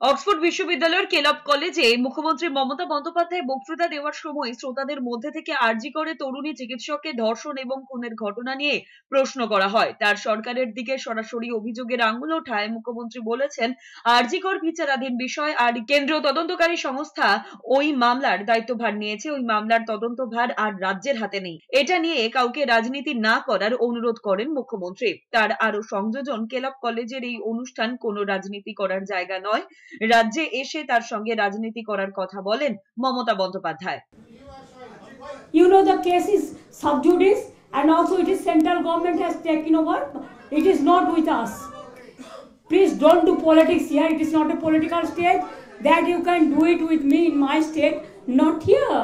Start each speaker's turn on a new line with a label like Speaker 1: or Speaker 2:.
Speaker 1: Oxford বিশ্ববিদ্যালয়ের কেলব কলেজে মুখ্যমন্ত্রী মমতা বন্দ্যোপাধ্যায় বক্তৃতা দেওয়ার সময় শ্রোতাদের মধ্যে থেকে আরজি করে তরুণী চিকিৎসককে ধর্ষণ এবং খুনের ঘটনা নিয়ে প্রশ্ন করা হয়। তার সরকারের দিকে সরাসরি অভিযোগের আঙুল ওঠায় মুখ্যমন্ত্রী বলেছেন, আরজি কর বিচারাধীন বিষয় আর কেন্দ্রীয় তদন্তকারী সংস্থা ওই মামলার দায়িত্বভার নিয়েছে। ওই মামলার তদন্তভার আর রাজ্যের হাতে নেই। এটা নিয়ে কাউকে রাজনীতি না করার অনুরোধ করেন মুখ্যমন্ত্রী। তার আরো সংযোজন, কেলব কলেজের এই অনুষ্ঠান কোনো রাজনীতি করার জায়গা নয়। রাজ্যে এসে তার সঙ্গে রাজনীতি করার কথা বলেন Mamata Bandyopadhyay.
Speaker 2: You know, the case is sub judice and also it is central government has taken over. It is not with us. Please don't do politics here. It is not a political state that you can do it with me in my state, not here.